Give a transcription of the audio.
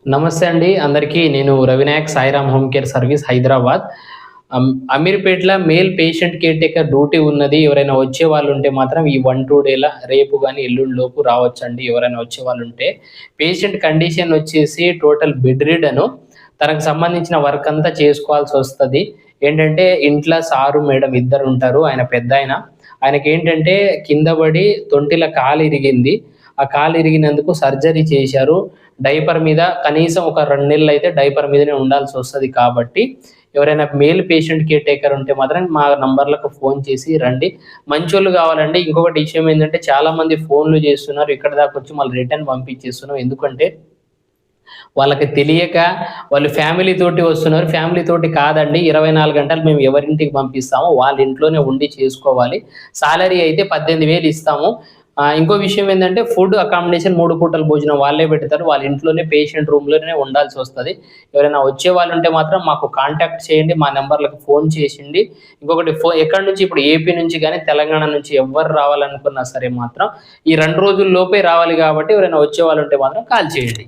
నమస్తే అండి అందరికీ. నేను Ravinayak Sairam home care service Hyderabad. అమీర్పేట్‌ల male patient caretaker duty ఉన్నది. ఎవరైనా వచ్చేవాళ్ళుంటే మాత్రం ఈ 1, 2 డేల రేపు గాని, ఎల్లుండి లోపు రావచ్చండి ఎవరైనా వచ్చేవాళ్ళుంటే. పేషెంట్ కండిషన్ వచ్చేసి టోటల్ బెడ్ రిడెను. తనకు సంబంధించిన వర్క్ అంతా చేసుకోవాల్సొస్తది. ఏంటంటే ఇంట్ల సారు, మేడం ఇద్దరుంటారు. ఆయన పెద్దాయన. ఆయనకేంటంటే కింద పడి తొంటిల కాలు ఇరిగింది. ఆ కాలు ఇరిగినందుకు సర్జరీ చేశారు. డైపర్ మీద కనీసం ఒక 2 నెలలైతే డైపర్ మీదనే ఉండాల్సొస్తది కాబట్టి, ఎవరైనా మేల్ పేషెంట్ కేర్ టేకర్ ఉంటే మాత్రం మా నంబర్‌లకు ఫోను చేసి రండి. మంచోళ్ళు కావాలండి. ఇంకొకటి విషయం ఏందంటే చాలామంది ఫోన్‌లు చేస్తున్నారు. ఇక్కడి దాకొచ్చి మళ్ళీ రిటర్న్ పంపించేస్తున్నాం. ఎందుకంటే వాళ్ళకి తెలియక వాళ్ళు ఫ్యామిలీ తోటి వస్తున్నారు. ఫ్యామిలీ తోటి కాదండి. 24 గంటలు మేము ఎవరింటికి పంపిస్తామో వాళ్ళ ఇంట్లోనే ఉండి చేసుకోవాలి. సాలరీ అయితే 18,000 ఇస్తాము. ఇంకో విషయం ఏందంటే ఫుడ్, అకామిడేషన్ 3 పూటల భోజనం వాళ్ళే పెడతారు. వాళ్ళ ఇంట్లోనే పేషెంట్ రూమ్‌లోనే ఉండాల్సొస్తది. ఎవరైనా వచ్చేవాళ్ళుంటే మాత్రం మాకు కాంటాక్ట్ చేయండి. మా నంబర్‌లకు ఫోను చేసిండి. ఇంకొకటి ఎక్కడి నుంచి ఇప్పుడు ఏపీ నుంచి గాని, తెలంగాణ నుంచి ఎవ్వరు రావాలనుకున్నా సరే మాత్రం ఈ 2 రోజుల్లోపే రావాలి కాబట్టి ఎవరైనా వచ్చేవాళ్ళుంటే మాత్రం కాల్ చేయండి.